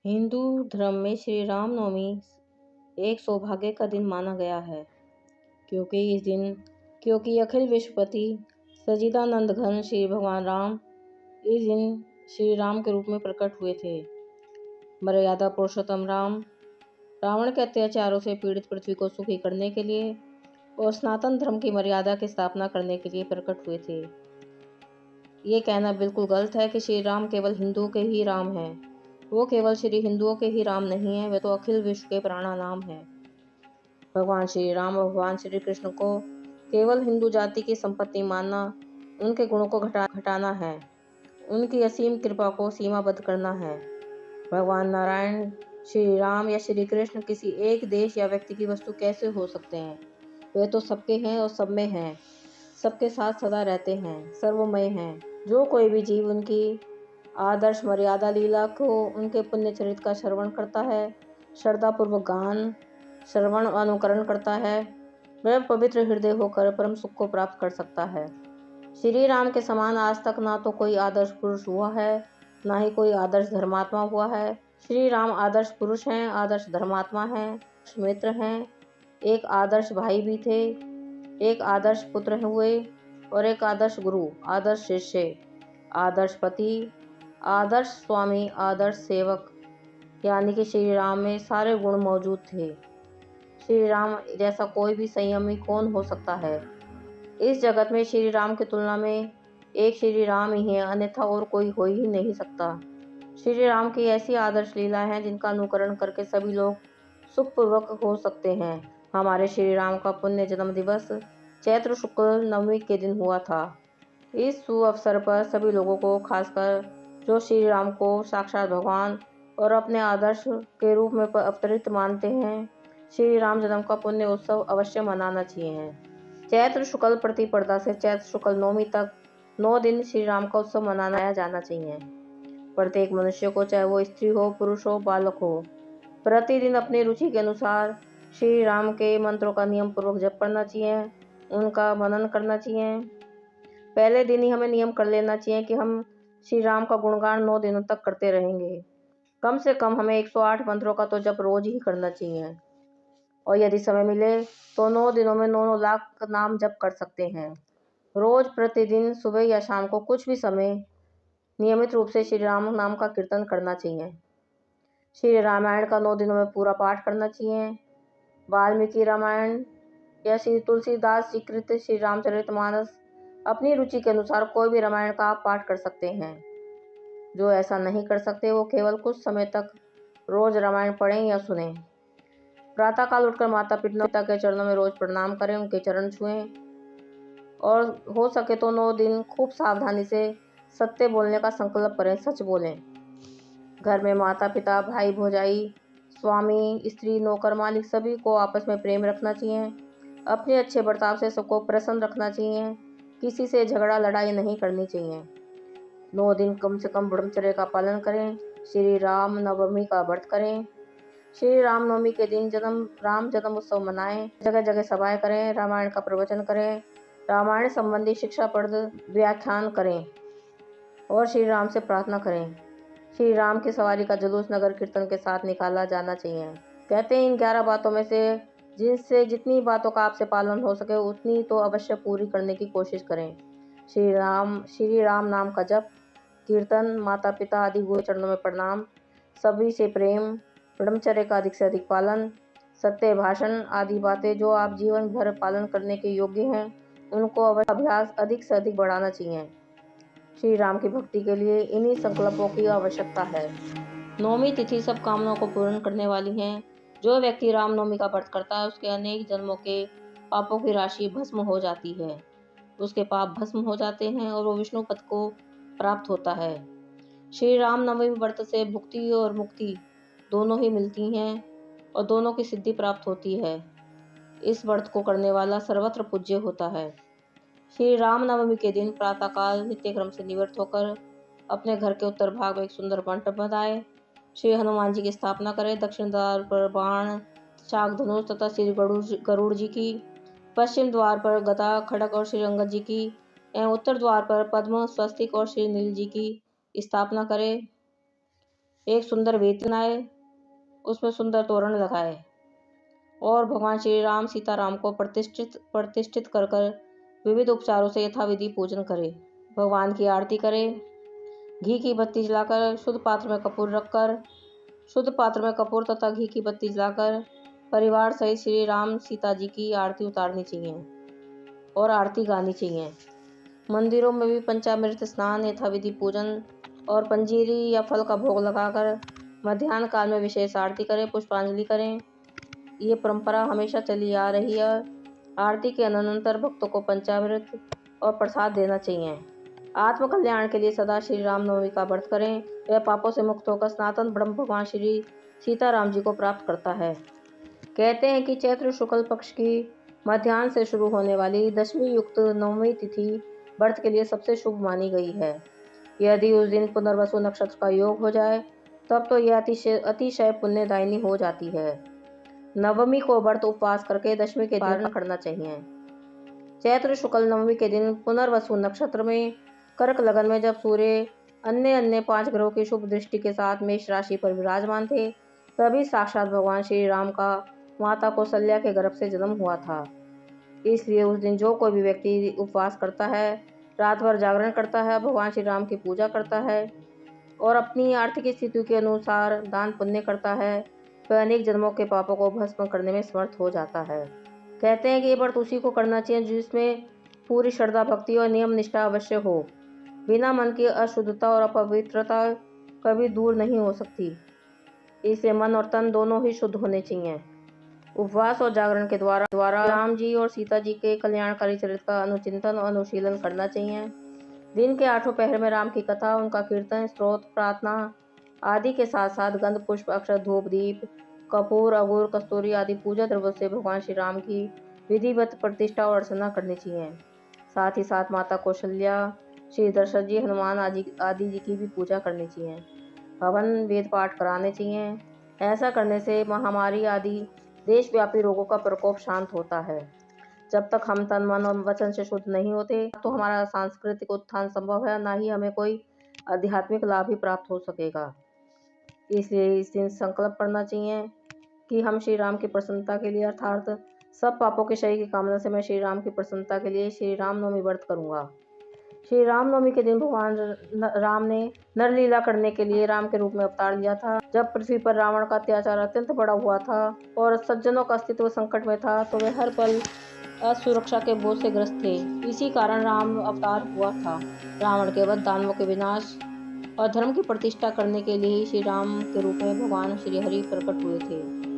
हिंदू धर्म में श्री राम नवमी एक सौभाग्य का दिन माना गया है, क्योंकि अखिल विश्वपति सच्चिदानंद घन श्री भगवान राम इस दिन श्री राम के रूप में प्रकट हुए थे। मर्यादा पुरुषोत्तम राम रावण के अत्याचारों से पीड़ित पृथ्वी को सुखी करने के लिए और सनातन धर्म की मर्यादा की स्थापना करने के लिए प्रकट हुए थे। ये कहना बिल्कुल गलत है कि श्री राम केवल हिंदुओं के ही राम हैं। वो केवल श्री हिंदुओं के ही राम नहीं है, वे तो अखिल विश्व के प्राणा नाम है। भगवान श्री राम और भगवान श्री कृष्ण को केवल हिंदू जाति की संपत्ति मानना उनके गुणों को घटाना है, उनकी असीम कृपा को सीमाबद्ध करना है। भगवान नारायण, श्री राम या श्री कृष्ण किसी एक देश या व्यक्ति की वस्तु कैसे हो सकते हैं? वे तो सबके हैं और सब में हैं, सबके साथ सदा रहते हैं, सर्वमय हैं। जो कोई भी जीव उनकी आदर्श मर्यादा लीला को, उनके पुण्य चरित्र का श्रवण करता है, श्रद्धापूर्वक गान श्रवण अनुकरण करता है, वह पवित्र हृदय होकर परम सुख को प्राप्त कर सकता है। श्री राम के समान आज तक ना तो कोई आदर्श पुरुष हुआ है, ना ही कोई आदर्श धर्मात्मा हुआ है। श्री राम आदर्श पुरुष हैं, आदर्श धर्मात्मा हैं, मित्र हैं, एक आदर्श भाई भी थे, एक आदर्श पुत्र हुए और एक आदर्श गुरु, आदर्श शिष्य, आदर्श पति, आदर्श स्वामी, आदर्श सेवक, यानी कि श्री राम में सारे गुण मौजूद थे। श्री राम जैसा कोई भी संयमी कौन हो सकता है? इस जगत में श्री राम की तुलना में एक श्री राम ही है, अन्यथा और कोई हो ही नहीं सकता। श्री राम की ऐसी आदर्श लीला है जिनका अनुकरण करके सभी लोग सुखपूर्वक हो सकते हैं। हमारे श्री राम का पुण्य जन्म दिवस चैत्र शुक्ल नवमी के दिन हुआ था। इस शुभ अवसर पर सभी लोगों को, खासकर जो श्री राम को साक्षात भगवान और अपने आदर्श के रूप में अवतरित मानते हैं, श्री राम जन्म का पुण्य उत्सव अवश्य मनाना चाहिए। चैत्र शुक्ल प्रतिपदा से चैत्र शुक्ल नवमी तक 9 दिन श्री राम का उत्सव मनाया जाना चाहिए। प्रत्येक मनुष्य को, चाहे वो स्त्री हो, पुरुष हो, बालक हो, प्रतिदिन अपनी रुचि के अनुसार श्री राम के मंत्रों का नियम पूर्वक जप करना चाहिए, उनका मनन करना चाहिए। पहले दिन ही हमें नियम कर लेना चाहिए कि हम श्री राम का गुणगान 9 दिनों तक करते रहेंगे। कम से कम हमें 108 मंत्रों का तो जप रोज ही करना चाहिए, और यदि समय मिले तो 9 दिनों में 9 लाख नाम जप कर सकते हैं। रोज प्रतिदिन सुबह या शाम को कुछ भी समय नियमित रूप से श्री राम नाम का कीर्तन करना चाहिए। श्री रामायण का 9 दिनों में पूरा पाठ करना चाहिए। वाल्मीकि रामायण या श्री तुलसीदास जी कृत श्री रामचरितमानस, अपनी रुचि के अनुसार कोई भी रामायण का आप पाठ कर सकते हैं। जो ऐसा नहीं कर सकते वो केवल कुछ समय तक रोज रामायण पढ़ें या सुनें। प्रातःकाल उठकर माता पिता के चरणों में रोज प्रणाम करें, उनके चरण छुएं, और हो सके तो 9 दिन खूब सावधानी से सत्य बोलने का संकल्प करें, सच बोलें। घर में माता पिता, भाई भौजाई, स्वामी स्त्री, नौकर मालिक सभी को आपस में प्रेम रखना चाहिए। अपने अच्छे बर्ताव से सबको प्रसन्न रखना चाहिए। किसी से झगड़ा लड़ाई नहीं करनी चाहिए। 9 दिन कम से कम ब्रह्मचर्य का पालन करें। श्री राम नवमी का व्रत करें। श्री राम नवमी के दिन राम जन्म उत्सव मनाएं। जगह जगह सभाएं करें, रामायण का प्रवचन करें, रामायण संबंधी शिक्षाप्रद व्याख्यान करें और श्री राम से प्रार्थना करें। श्री राम की सवारी का जुलूस नगर कीर्तन के साथ निकाला जाना चाहिए। कहते हैं इन 11 बातों में से जिनसे जितनी बातों का आपसे पालन हो सके उतनी तो अवश्य पूरी करने की कोशिश करें। श्री राम नाम का जप, कीर्तन, माता पिता आदि गुरु चरणों में प्रणाम, सभी से प्रेम, ब्रह्मचर्य का अधिक से अधिक पालन, सत्य भाषण आदि बातें जो आप जीवन भर पालन करने के योग्य हैं, उनको अभ्यास अधिक से अधिक बढ़ाना चाहिए। श्री राम की भक्ति के लिए इन्हीं संकल्पों की आवश्यकता है। नवमी तिथि सब कामनाओं को पूर्ण करने वाली है। जो व्यक्ति रामनवमी का व्रत करता है उसके अनेक जन्मों के पापों की राशि भस्म हो जाती है, उसके पाप भस्म हो जाते हैं और वो विष्णु पद को प्राप्त होता है। श्री राम नवमी व्रत से भुक्ति और मुक्ति दोनों ही मिलती हैं और दोनों की सिद्धि प्राप्त होती है। इस व्रत को करने वाला सर्वत्र पूज्य होता है। श्री राम नवमी के दिन प्रातःकाल नित्य क्रम से निवृत्त होकर अपने घर के उत्तर भाग में एक सुंदर मंडप बनाए। श्री हनुमान जी की स्थापना करें। दक्षिण द्वार पर बाण, चाक, धनुष तथा श्री गरुड़ जी की, पश्चिम द्वार पर गदा, खड़ग और श्री अंगद जी की एवं उत्तर द्वार पर पद्म, स्वस्तिक और श्री नील जी की स्थापना करें। एक सुंदर वेदी बनाए, उसमें सुंदर तोरण लगाए और भगवान श्री राम सीताराम को प्रतिष्ठित कर विविध उपचारों से यथाविधि पूजन करे। भगवान की आरती करे। घी की बत्ती जलाकर शुद्ध पात्र में कपूर तथा घी की बत्ती जलाकर परिवार सहित श्री राम सीता जी की आरती उतारनी चाहिए और आरती गानी चाहिए। मंदिरों में भी पंचामृत स्नान, यथाविधि पूजन और पंजीरी या फल का भोग लगाकर मध्याह्न काल में विशेष आरती करें, पुष्पांजलि करें। ये परंपरा हमेशा चली आ रही है। आरती के अनंतर भक्तों को पंचामृत और प्रसाद देना चाहिए। आत्म कल्याण के लिए सदा श्री राम नवमी का व्रत करें। यह पापों से मुक्त होकर सनातन ब्रह्म भगवान श्री सीताराम जी को प्राप्त करता है। कहते हैं कि चैत्र शुक्ल पक्ष की मध्याह्न से शुरू होने वाली दशमी युक्त नवमी तिथि व्रत के लिए सबसे शुभ मानी गई है। यदि उस दिन पुनर्वसु नक्षत्र का योग हो जाए तब तो यह अतिशय पुण्यदायिनी हो जाती है। नवमी को व्रत उपवास करके दशमी के दिन करना चाहिए। चैत्र शुक्ल नवमी के दिन पुनर्वसु नक्षत्र में कर्क लगन में जब सूर्य अन्य 5 ग्रहों की शुभ दृष्टि के साथ मेष राशि पर विराजमान थे, तभी साक्षात भगवान श्री राम का माता कौशल्या के गर्भ से जन्म हुआ था। इसलिए उस दिन जो कोई भी व्यक्ति उपवास करता है, रात भर जागरण करता है, भगवान श्री राम की पूजा करता है और अपनी आर्थिक स्थिति के अनुसार दान पुण्य करता है, वह अनेक जन्मों के पापों को भस्म करने में समर्थ हो जाता है। कहते हैं कि ये व्रत उसी को करना चाहिए जिसमें पूरी श्रद्धा, भक्ति और नियम निष्ठा अवश्य हो। बिना मन की अशुद्धता और अपवित्रता कभी दूर नहीं हो सकती। इससे मन और तन दोनों ही शुद्ध होने चाहिए। उपवास और जागरण के द्वारा राम जी और सीता जी के कल्याणकारी चरित्र का अनुचिंतन और अनुशीलन करना चाहिए। दिन के 8 पहर में राम की कथा, उनका कीर्तन, स्तोत्र, प्रार्थना आदि के साथ साथ गंध, पुष्प, अक्षत, धूप, दीप, कपूर, अगूर, कस्तूरी आदि पूजा द्रव्यों से भगवान श्री राम की विधिवत प्रतिष्ठा और अर्चना करनी चाहिए। साथ ही साथ माता कौशल्या, श्री दशरथ जी, हनुमान आदि जी की भी पूजा करनी चाहिए। हवन, वेद पाठ कराने चाहिए। ऐसा करने से महामारी आदि देशव्यापी रोगों का प्रकोप शांत होता है। जब तक हम तन, मन और वचन से शुद्ध नहीं होते तो हमारा सांस्कृतिक उत्थान संभव है, ना ही हमें कोई आध्यात्मिक लाभ ही प्राप्त हो सकेगा। इसलिए इस दिन संकल्प करना चाहिए कि हम श्री राम की प्रसन्नता के लिए अर्थात सब पापों के क्षय की कामना से मैं श्री राम की प्रसन्नता के लिए श्री राम नवमी व्रत करूंगा। श्री राम नवमी के दिन भगवान राम ने नरलीला करने के लिए राम के रूप में अवतार लिया था। जब पृथ्वी पर रावण का अत्याचार अत्यंत बड़ा हुआ था और सज्जनों का अस्तित्व संकट में था, तो वे हर पल असुरक्षा के बोझ से ग्रस्त थे। इसी कारण राम अवतार हुआ था। रावण के वध, दानवों के विनाश और धर्म की प्रतिष्ठा करने के लिए श्री राम के रूप में भगवान श्री हरि प्रकट हुए थे।